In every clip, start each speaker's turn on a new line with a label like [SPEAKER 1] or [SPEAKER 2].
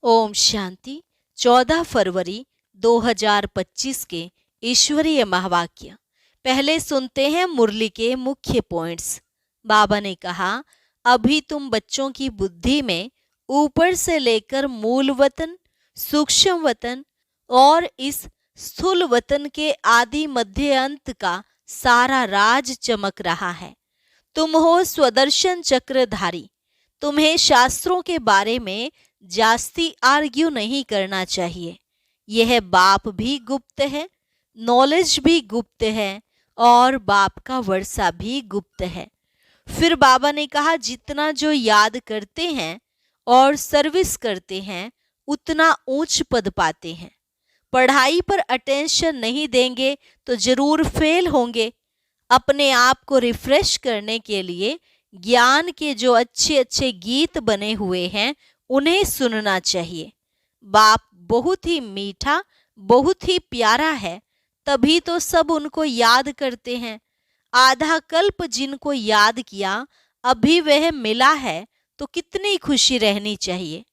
[SPEAKER 1] ओम शांति। 14 फरवरी 2025 के ईश्वरीय महावाक्य। पहले सुनते हैं मुरली के मुख्य पॉइंट्स। बाबा ने कहा, अभी तुम बच्चों की बुद्धि में ऊपर से लेकर मूल वतन, सूक्ष्म वतन और इस स्थूल वतन के आदि मध्य अंत का सारा राज चमक रहा है। तुम हो स्वदर्शन चक्रधारी। तुम्हें शास्त्रों के बारे में जास्ती आर्ग्यू नहीं करना चाहिए। यह बाप भी गुप्त है, नॉलेज भी गुप्त है और बाप का वर्षा भी गुप्त है। फिर बाबा ने कहा, जितना जो याद करते हैं और सर्विस करते हैं उतना ऊंच पद पाते हैं। पढ़ाई पर अटेंशन नहीं देंगे तो जरूर फेल होंगे। अपने आप को रिफ्रेश करने के लिए ज्ञान के जो अच्छे अच्छे गीत बने हुए हैं उन्हें सुनना चाहिए। बाप बहुत ही मीठा, बहुत ही प्यारा है, तभी तो सब उनको याद करते हैं। आधा कल्प जिनको याद किया, अभी वह मिला है तो कितनी खुशी रहनी चाहिए।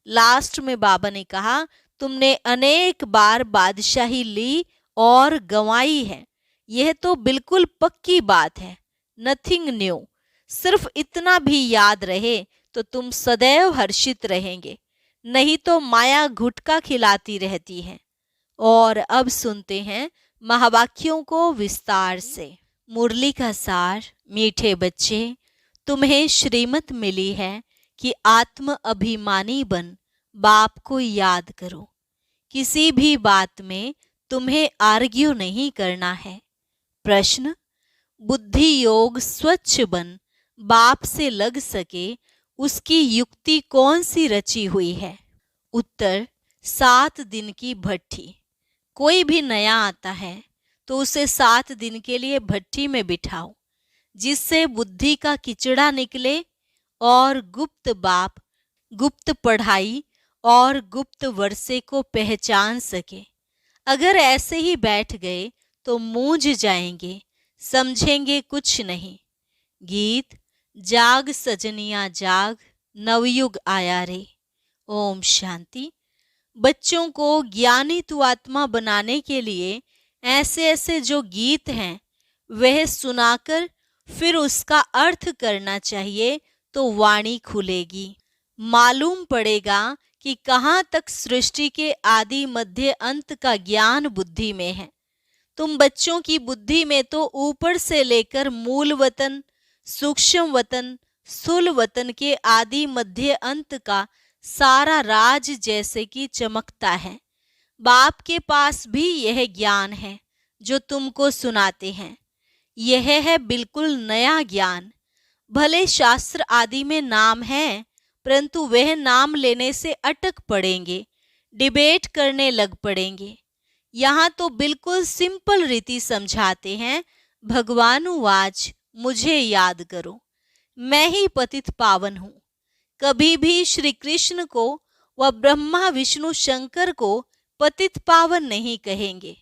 [SPEAKER 1] लास्ट में बाबा ने कहा, तुमने अनेक बार बादशाही ली और गंवाई है। यह तो बिल्कुल पक्की बात है, नथिंग न्यू। सिर्फ इतना भी याद रहे तो तुम सदैव हर्षित रहेंगे, नहीं तो माया गुटखा खिलाती रहती है। और अब सुनते हैं महावाक्यों को विस्तार से। मुरली का सार। मीठे बच्चे, तुम्हें श्रीमत मिली है कि आत्म अभिमानी बन बाप को याद करो। किसी भी बात में तुम्हें आर्ग्यू नहीं करना है। प्रश्न, बुद्धि योग स्वच्छ बन बाप से लग सके उसकी युक्ति कौन सी रची हुई है? उत्तर, 7 दिन की भट्ठी। कोई भी नया आता है तो उसे 7 दिन के लिए भट्ठी में बिठाओ, जिससे बुद्धि का किचड़ा निकले और गुप्त बाप, गुप्त पढ़ाई और गुप्त वर्षे को पहचान सके। अगर ऐसे ही बैठ गए तो मूंझ जाएंगे, समझेंगे कुछ नहीं। गीत, जाग सजनिया जाग, नवयुग आया रे। ओम शांति। बच्चों को ज्ञानी तु आत्मा बनाने के लिए ऐसे ऐसे जो गीत हैं वह सुनाकर फिर उसका अर्थ करना चाहिए तो वाणी खुलेगी। मालूम पड़ेगा कि कहाँ तक सृष्टि के आदि मध्य अंत का ज्ञान बुद्धि में है। तुम बच्चों की बुद्धि में तो ऊपर से लेकर मूल वतन, सूक्ष्म वतन, स्थूल वतन के आदि मध्य अंत का सारा राज जैसे कि चमकता है। बाप के पास भी यह ज्ञान है जो तुमको सुनाते हैं। यह है बिल्कुल नया ज्ञान। भले शास्त्र आदि में नाम है, परंतु वह नाम लेने से अटक पड़ेंगे, डिबेट करने लग पड़ेंगे। यहाँ तो बिल्कुल सिंपल रीति समझाते हैं। भगवानुवाच, मुझे याद करो, मैं ही पतित पावन हूँ। कभी भी श्री कृष्ण को व ब्रह्मा विष्णु शंकर को पतित पावन नहीं कहेंगे।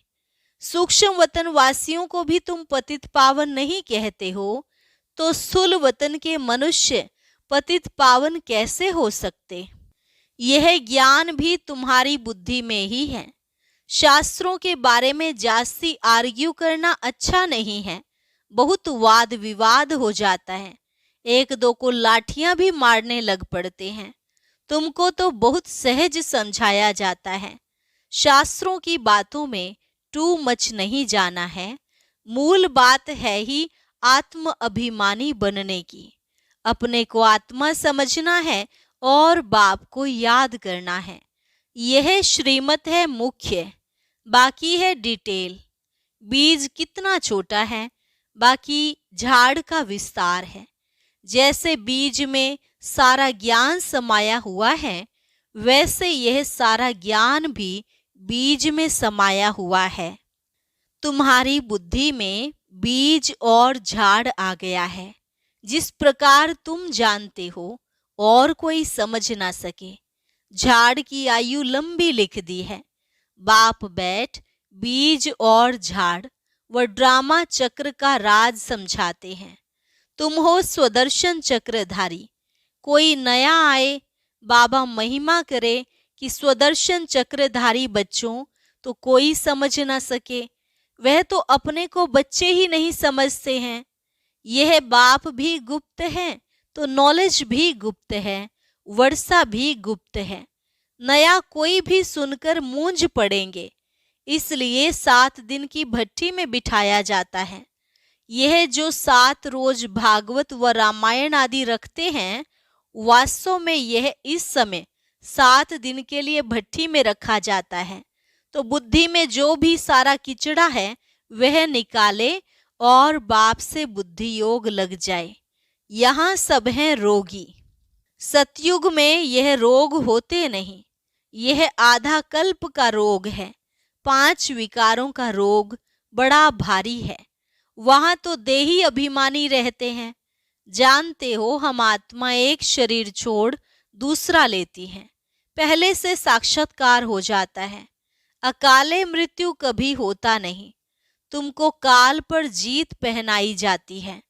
[SPEAKER 1] सूक्ष्म वतन वासियों को भी तुम पतित पावन नहीं कहते हो, तो स्थूल वतन के मनुष्य पतित पावन कैसे हो सकते? यह ज्ञान भी तुम्हारी बुद्धि में ही है। शास्त्रों के बारे में जास्ती आर्ग्यू करना अच्छा नहीं है, बहुत वाद विवाद हो जाता है, एक दो को लाठियां भी मारने लग पड़ते हैं। तुमको तो बहुत सहज समझाया जाता है। शास्त्रों की बातों में टू मच नहीं जाना है। मूल बात है ही आत्म अभिमानी बनने की। अपने को आत्मा समझना है और बाप को याद करना है। यह श्रीमत है मुख्य, बाकी है डिटेल। बीज कितना छोटा है, बाकी झाड़ का विस्तार है। जैसे बीज में सारा ज्ञान समाया हुआ है, वैसे यह सारा ज्ञान भी बीज में समाया हुआ है। तुम्हारी बुद्धि में बीज और झाड़ आ गया है। जिस प्रकार तुम जानते हो और कोई समझ ना सके। झाड़ की आयु लंबी लिख दी है। बाप बैठ बीज और झाड़ व ड्रामा चक्र का राज समझाते हैं। तुम हो स्वदर्शन चक्रधारी। कोई नया आए, बाबा महिमा करे कि स्वदर्शन चक्रधारी बच्चों तो कोई समझ न सके, वह तो अपने को बच्चे ही नहीं समझते हैं। यह बाप भी गुप्त है तो नॉलेज भी गुप्त है, वर्षा भी गुप्त है। नया कोई भी सुनकर मूंझ पड़ेंगे, इसलिए 7 दिन की भट्ठी में बिठाया जाता है। यह जो 7 रोज भागवत व रामायण आदि रखते हैं, वास्तव में यह इस समय 7 दिन के लिए भट्ठी में रखा जाता है। तो बुद्धि में जो भी सारा किचड़ा है वह निकाले और बाप से बुद्धि योग लग जाए। यहाँ सब हैं रोगी। सतयुग में यह रोग होते नहीं, यह आधा कल्प का रोग है। 5 विकारों का रोग बड़ा भारी है। वहां तो देही अभिमानी रहते हैं। जानते हो, हम आत्मा एक शरीर छोड़ दूसरा लेती हैं, पहले से साक्षात्कार हो जाता है। अकाले मृत्यु कभी होता नहीं। तुमको काल पर जीत पहनाई जाती है।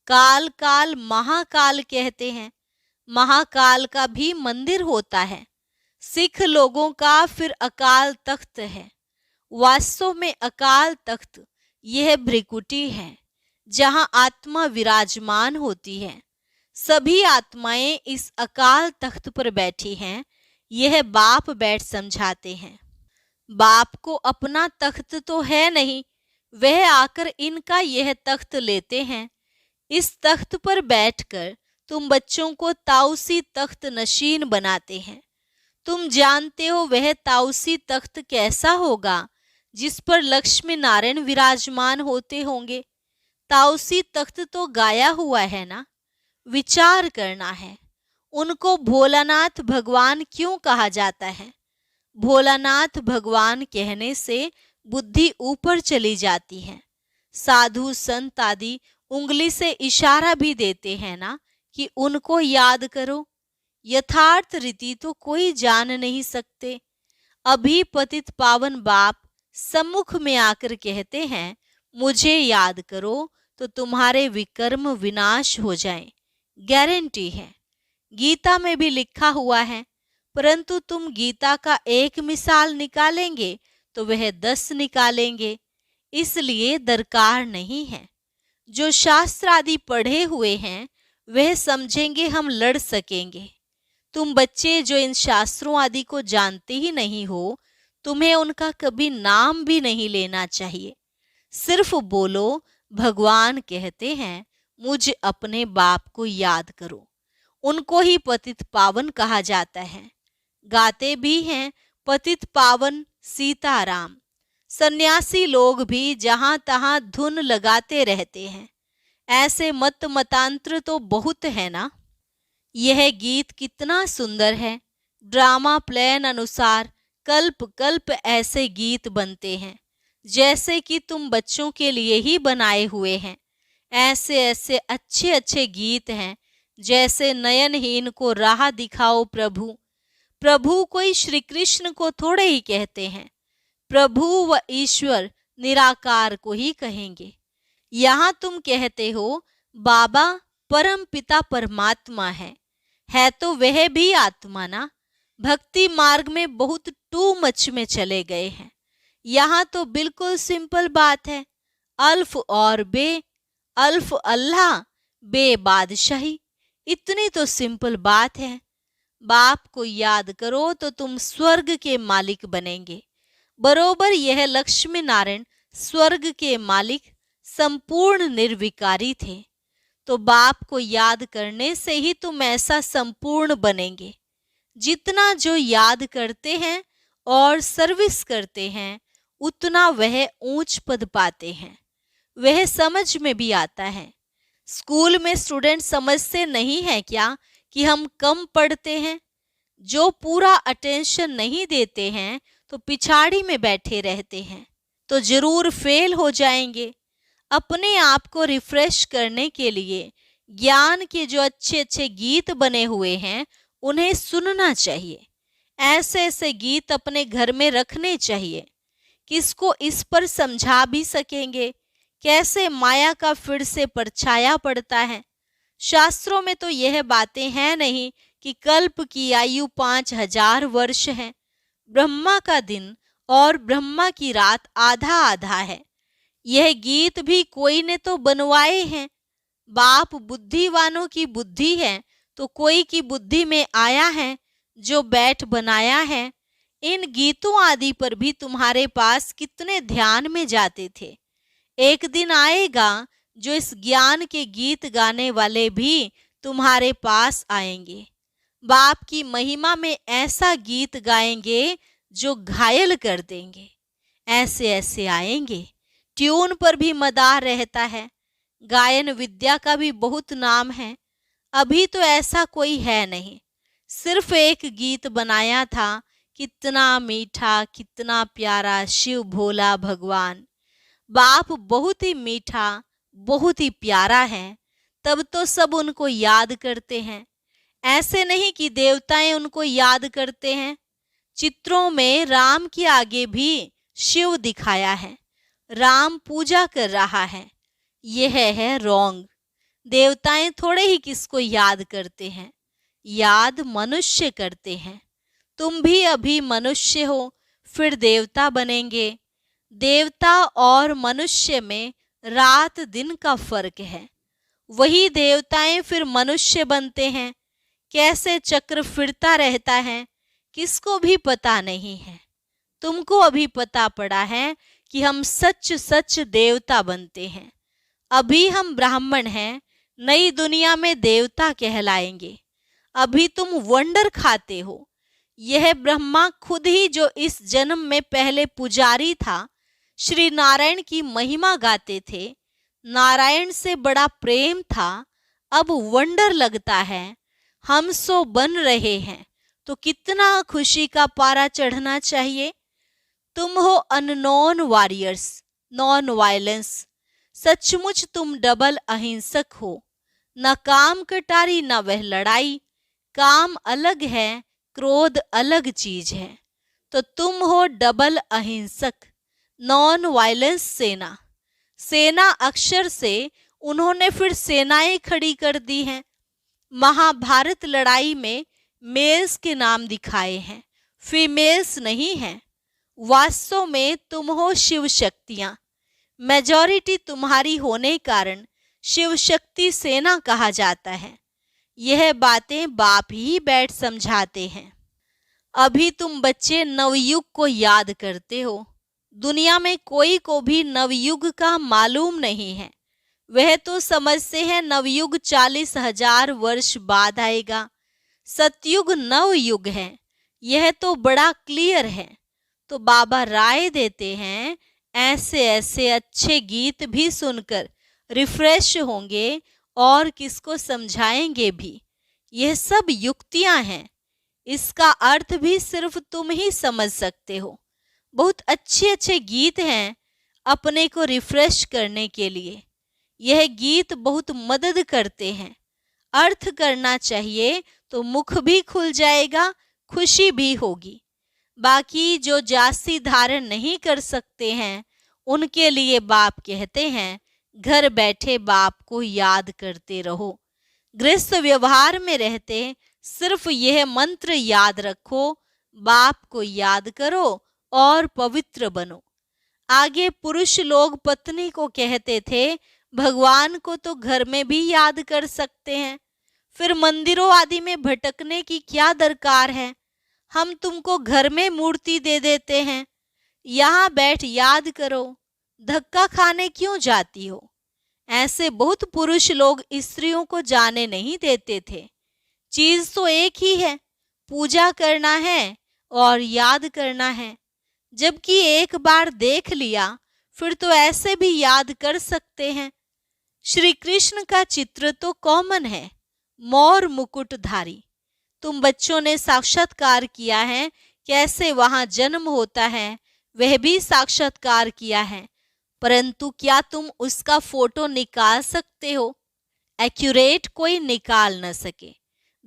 [SPEAKER 1] काल काल महाकाल कहते हैं। महाकाल का भी मंदिर होता है। सिख लोगों का फिर अकाल तख्त है। वास्तव में अकाल तख्त यह भ्रिकुटी है, जहां आत्मा विराजमान होती है। सभी आत्माएं इस अकाल तख्त पर बैठी हैं। यह बाप बैठ समझाते हैं। बाप को अपना तख्त तो है नहीं, वह आकर इनका यह तख्त लेते हैं। इस तख्त पर बैठकर तुम बच्चों को ताउसी तख्त नशीन बनाते हैं। तुम जानते हो वह ताउसी तख्त कैसा होगा, जिस पर लक्ष्मी नारायण विराजमान होते होंगे। ताउसी तख्त तो गाया हुआ है ना। विचार करना है, उनको भोलानाथ भगवान क्यों कहा जाता है। भोलानाथ भगवान कहने से बुद्धि ऊपर चली जाती है। साधु संत आदि उंगली से इशारा भी देते हैं ना कि उनको याद करो। यथार्थ रीति तो कोई जान नहीं सकते। अभी पतित पावन बाप सम्मुख में आकर कहते हैं, मुझे याद करो तो तुम्हारे विकर्म विनाश हो जाएं। गारंटी है। गीता में भी लिखा हुआ है, परंतु तुम गीता का एक मिसाल निकालेंगे तो वह 10 निकालेंगे, इसलिए दरकार नहीं है। जो शास्त्र आदि पढ़े हुए हैं वह समझेंगे हम लड़ सकेंगे। तुम बच्चे जो इन शास्त्रों आदि को जानते ही नहीं हो, तुम्हें उनका कभी नाम भी नहीं लेना चाहिए। सिर्फ बोलो, भगवान कहते हैं मुझ अपने बाप को याद करो। उनको ही पतित पावन कहा जाता है। गाते भी हैं पतित पावन सीताराम। सन्यासी लोग भी जहां तहां धुन लगाते रहते हैं। ऐसे मत मतांत्र तो बहुत है ना। यह गीत कितना सुंदर है। ड्रामा प्लान अनुसार कल्प कल्प ऐसे गीत बनते हैं जैसे कि तुम बच्चों के लिए ही बनाए हुए हैं। ऐसे ऐसे अच्छे अच्छे गीत हैं जैसे नयनहीन को राह दिखाओ प्रभु। प्रभु कोई श्री कृष्ण को थोड़े ही कहते हैं। प्रभु व ईश्वर निराकार को ही कहेंगे। यहाँ तुम कहते हो बाबा परम पिता परमात्मा है तो वह भी आत्मा ना। भक्ति मार्ग में बहुत टू मच में चले गए हैं। यहाँ तो बिल्कुल सिंपल बात है। अल्फ और बे, अल्फ अल्लाह, बे बादशाही। इतनी तो सिंपल बात है। बाप को याद करो तो तुम स्वर्ग के मालिक बनेंगे। बरोबर यह लक्ष्मी नारायण स्वर्ग के मालिक संपूर्ण निर्विकारी थे। तो बाप को याद करने से ही तुम ऐसा संपूर्ण बनेंगे। जितना जो याद करते हैं और सर्विस करते हैं उतना वह ऊंच पद पाते हैं। वह समझ में भी आता है। स्कूल में स्टूडेंट समझते नहीं है क्या कि हम कम पढ़ते हैं। जो पूरा अटेंशन नहीं देते हैं तो पिछाड़ी में बैठे रहते हैं, तो जरूर फेल हो जाएंगे। अपने आप को रिफ्रेश करने के लिए ज्ञान के जो अच्छे अच्छे गीत बने हुए हैं उन्हें सुनना चाहिए। ऐसे ऐसे गीत अपने घर में रखने चाहिए। किसको इस पर समझा भी सकेंगे कैसे माया का फिर से परछाया पड़ता है। शास्त्रों में तो यह बातें हैं नहीं कि कल्प की आयु 5000 वर्ष है। ब्रह्मा का दिन और ब्रह्मा की रात आधा आधा है। यह गीत भी कोई ने तो बनवाए हैं। बाप बुद्धिवानों की बुद्धि है तो कोई की बुद्धि में आया है जो बैठ बनाया है। इन गीतों आदि पर भी तुम्हारे पास कितने ध्यान में जाते थे। एक दिन आएगा जो इस ज्ञान के गीत गाने वाले भी तुम्हारे पास आएंगे। बाप की महिमा में ऐसा गीत गाएंगे जो घायल कर देंगे। ऐसे ऐसे आएंगे। ट्यून पर भी मदार रहता है। गायन विद्या का भी बहुत नाम है। अभी तो ऐसा कोई है नहीं। सिर्फ एक गीत बनाया था, कितना मीठा कितना प्यारा शिव भोला भगवान। बाप बहुत ही मीठा बहुत ही प्यारा है, तब तो सब उनको याद करते हैं। ऐसे नहीं कि देवताएं उनको याद करते हैं। चित्रों में राम के आगे भी शिव दिखाया है। राम पूजा कर रहा है। यह है रॉन्ग। देवताएं थोड़े ही किसको याद करते हैं, याद मनुष्य करते हैं। तुम भी अभी मनुष्य हो, फिर देवता बनेंगे। देवता और मनुष्य में रात दिन का फर्क है। वही देवताएं फिर मनुष्य बनते हैं। कैसे चक्र फिरता रहता है किसको भी पता नहीं है। तुमको अभी पता पड़ा है कि हम सच सच देवता बनते हैं। अभी हम ब्राह्मण हैं, नई दुनिया में देवता कहलाएंगे। अभी तुम वंडर खाते हो। यह ब्रह्मा खुद ही जो इस जन्म में पहले पुजारी था, श्री नारायण की महिमा गाते थे, नारायण से बड़ा प्रेम था, अब वंडर लगता है हम सो बन रहे हैं, तो कितना खुशी का पारा चढ़ना चाहिए। तुम हो अननोन वॉरियर्स, नॉन वायलेंस। सचमुच तुम डबल अहिंसक हो। न काम कटारी न वह लड़ाई। काम अलग है, क्रोध अलग चीज है। तो तुम हो डबल अहिंसक, नॉन वायलेंस सेना। सेना अक्षर से उन्होंने फिर सेनाएं खड़ी कर दी हैं। महाभारत लड़ाई में मेल्स के नाम दिखाए हैं, फीमेल्स नहीं हैं। वास्तव में तुम हो शिव शक्तियां। मेजॉरिटी तुम्हारी होने कारण शिव शक्ति सेना कहा जाता है। यह बातें बाप ही बैठ समझाते हैं। अभी तुम बच्चे नवयुग को याद करते हो। दुनिया में कोई को भी नवयुग का मालूम नहीं है। वह तो समझते हैं नवयुग 40,000 वर्ष बाद आएगा। सतयुग नवयुग है, यह तो बड़ा क्लियर है। तो बाबा राय देते हैं, ऐसे ऐसे अच्छे गीत भी सुनकर रिफ्रेश होंगे और किसको समझाएंगे भी। यह सब युक्तियां हैं। इसका अर्थ भी सिर्फ तुम ही समझ सकते हो। बहुत अच्छे अच्छे गीत हैं अपने को रिफ्रेश करने के लिए। यह गीत बहुत मदद करते हैं। अर्थ करना चाहिए तो मुख भी खुल जाएगा, खुशी भी होगी। बाकी जो जाति धारण नहीं कर सकते हैं, उनके लिए बाप कहते हैं, घर बैठे बाप को याद करते रहो। गृहस्थ व्यवहार में रहते सिर्फ यह मंत्र याद रखो, बाप को याद करो और पवित्र बनो। आगे पुरुष लोग पत्नी को कहते थे, भगवान को तो घर में भी याद कर सकते हैं, फिर मंदिरों आदि में भटकने की क्या दरकार है। हम तुमको घर में मूर्ति दे देते हैं, यहाँ बैठ याद करो, धक्का खाने क्यों जाती हो। ऐसे बहुत पुरुष लोग स्त्रियों को जाने नहीं देते थे। चीज तो एक ही है, पूजा करना है और याद करना है। जबकि एक बार देख लिया फिर तो ऐसे भी याद कर सकते हैं। श्री कृष्ण का चित्र तो कॉमन है, मोर मुकुटधारी। तुम बच्चों ने साक्षात्कार किया है, कैसे वहां जन्म होता है वह भी साक्षात्कार किया है, परंतु क्या तुम उसका फोटो निकाल सकते हो। एक्यूरेट कोई निकाल न सके।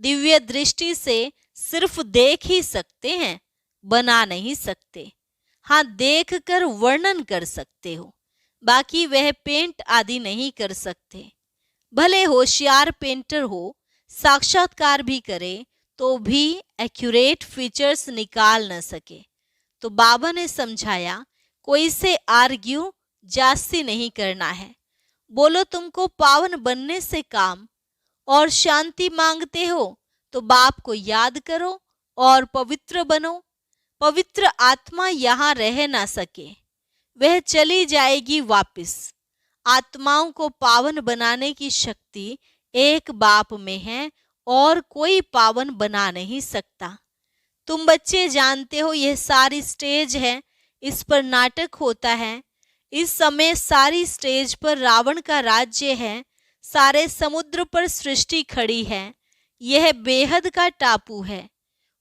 [SPEAKER 1] दिव्य दृष्टि से सिर्फ देख ही सकते हैं, बना नहीं सकते। हाँ, देख कर वर्णन कर सकते हो, बाकी वह पेंट आदि नहीं कर सकते। भले होशियार पेंटर हो, साक्षात्कार भी करे तो भी एक्यूरेट फीचर्स निकाल न सके। तो बाबा ने समझाया, कोई से आर्ग्यू जास्ती नहीं करना है। बोलो तुमको पावन बनने से काम और शांति मांगते हो तो बाप को याद करो और पवित्र बनो। पवित्र आत्मा यहाँ रह ना सके, वह चली जाएगी वापिस। आत्माओं को पावन बनाने की शक्ति एक बाप में है और कोई पावन बना नहीं सकता। तुम बच्चे जानते हो यह सारी स्टेज है, इस पर नाटक होता है। इस समय सारी स्टेज पर रावण का राज्य है, सारे समुद्र पर सृष्टि खड़ी है। यह बेहद का टापू है,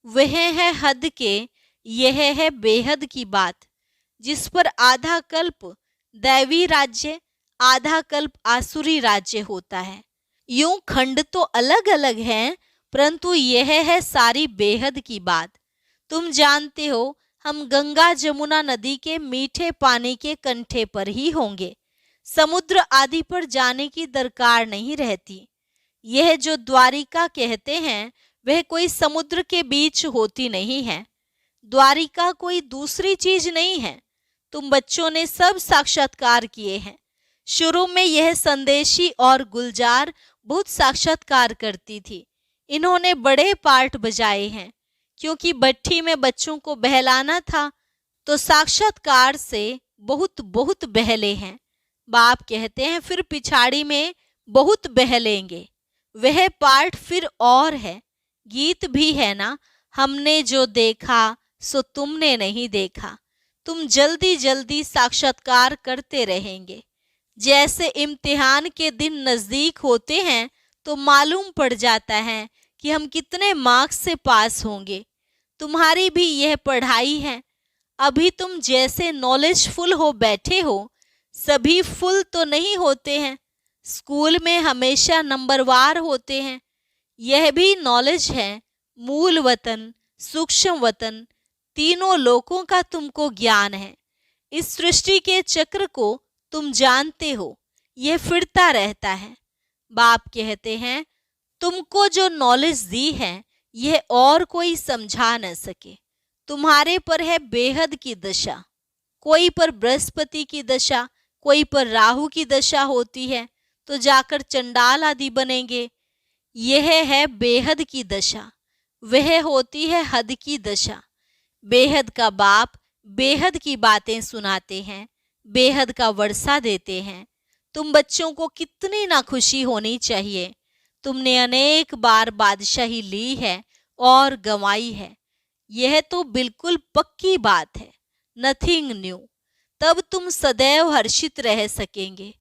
[SPEAKER 1] वह है हद के, यह है बेहद की बात, जिस पर आधा कल्प दैवी राज्य, आधा कल्प आसुरी राज्य होता है। यूं खंड तो अलग अलग हैं, परंतु यह है सारी बेहद की बात। तुम जानते हो हम गंगा जमुना नदी के मीठे पानी के कंठे पर ही होंगे, समुद्र आदि पर जाने की दरकार नहीं रहती। यह जो द्वारिका कहते हैं वह कोई समुद्र के बीच होती नहीं है। द्वारिका कोई दूसरी चीज नहीं है। तुम बच्चों ने सब साक्षात्कार किए हैं। शुरू में यह संदेशी और गुलजार बहुत साक्षात्कार करती थी। इन्होंने बड़े पार्ट बजाए हैं, क्योंकि भट्ठी में बच्चों को बहलाना था, तो साक्षात्कार से बहुत बहुत बहले हैं। बाप कहते हैं फिर पिछाड़ी में बहुत बहलेंगे, वह पार्ट फिर और है। गीत भी है ना, हमने जो देखा सो तुमने नहीं देखा। तुम जल्दी जल्दी साक्षात्कार करते रहेंगे। जैसे इम्तिहान के दिन नजदीक होते हैं तो मालूम पड़ जाता है कि हम कितने मार्क्स से पास होंगे। तुम्हारी भी यह पढ़ाई है। अभी तुम जैसे नॉलेजफुल हो बैठे हो, सभी फुल तो नहीं होते हैं। स्कूल में हमेशा नंबरवार होते हैं। यह भी नॉलेज है। मूल वतन, सूक्ष्म वतन, तीनों लोकों का तुमको ज्ञान है। इस सृष्टि के चक्र को तुम जानते हो, यह फिरता रहता है। बाप कहते हैं तुमको जो नॉलेज दी है यह और कोई समझा न सके। तुम्हारे पर है बेहद की दशा। कोई पर बृहस्पति की दशा, कोई पर राहु की दशा होती है तो जाकर चंडाल आदि बनेंगे। यह है बेहद की दशा, वह होती है हद की दशा। बेहद का बाप बेहद की बातें सुनाते हैं, बेहद का वर्षा देते हैं। तुम बच्चों को कितनी ना खुशी होनी चाहिए। तुमने अनेक बार बादशाही ली है और गंवाई है, यह तो बिल्कुल पक्की बात है। Nothing new. तब तुम सदैव हर्षित रह सकेंगे।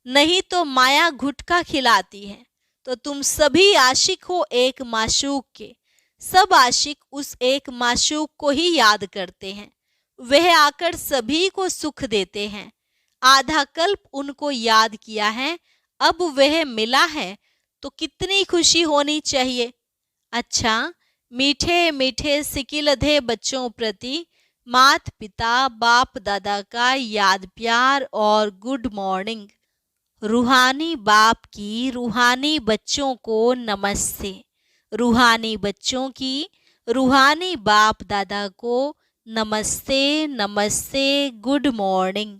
[SPEAKER 1] नहीं तो माया गुटखा खिलाती है, तो तुम सभी आशिक हो एक माशूक के। सब आशिक उस एक माशूक को ही याद करते हैं। वह आकर सभी को सुख देते हैं। आधा कल्प उनको याद किया है, अब वह मिला है तो कितनी खुशी होनी चाहिए। अच्छा, मीठे मीठे सिकिलधे बच्चों प्रति मात पिता बाप दादा का याद प्यार और गुड मॉर्निंग। रूहानी बाप की रूहानी बच्चों को नमस्ते। रूहानी बच्चों की रूहानी बाप दादा को नमस्ते नमस्ते, गुड मॉर्निंग।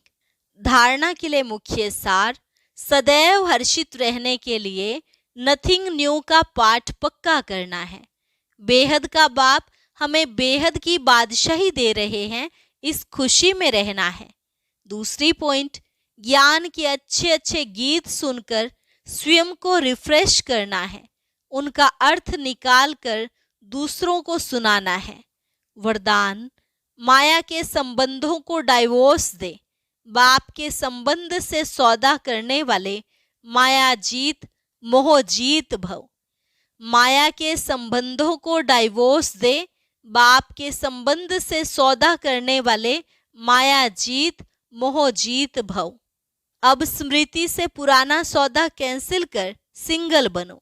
[SPEAKER 1] धारणा के लिए मुख्य सार, सदैव हर्षित रहने के लिए नथिंग न्यू का पाठ पक्का करना है। बेहद का बाप हमें बेहद की बादशाही दे रहे हैं, इस खुशी में रहना है। दूसरी पॉइंट, ज्ञान के अच्छे अच्छे गीत सुनकर स्वयं को रिफ्रेश करना है, उनका अर्थ निकाल कर दूसरों को सुनाना है। वरदान, माया के संबंधों को डाइवोर्स दे। बाप के संबंध से सौदा करने वाले माया जीत मोह जीत भव। माया के संबंधों को डाइवोर्स दे। बाप के संबंध से सौदा करने वाले माया जीत मोह जीत भव। अब स्मृति से पुराना सौदा कैंसिल कर सिंगल बनो।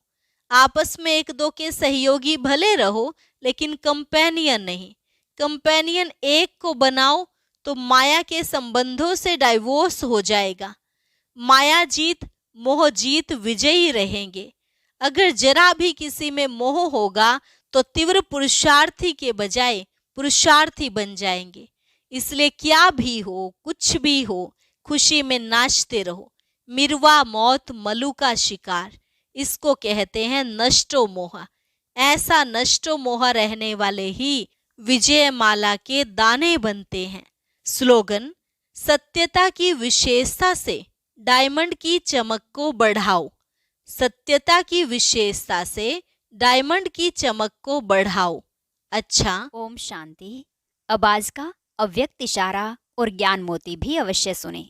[SPEAKER 1] आपस में एक दो के सहयोगी भले रहो, लेकिन कंपेनियन नहीं। कंपेनियन एक को बनाओ तो माया के संबंधों से डाइवोर्स हो जाएगा। माया जीत मोह जीत विजयी रहेंगे। अगर जरा भी किसी में मोह होगा तो तीव्र पुरुषार्थी के बजाय पुरुषार्थी बन जाएंगे। इसलिए क्या भी हो, कुछ भी हो, खुशी में नाचते रहो। मिर्वा मौत मलु का शिकार, इसको कहते हैं नष्टो मोह। ऐसा नष्टो मोह रहने वाले ही विजयमाला के दाने बनते हैं। स्लोगन: सत्यता की विशेषता से डायमंड की चमक को बढ़ाओ। सत्यता की विशेषता से डायमंड की चमक को बढ़ाओ। अच्छा,
[SPEAKER 2] ओम शांति। अब आज का अव्यक्त इशारा और ज्ञान मोती भी अवश्य सुने।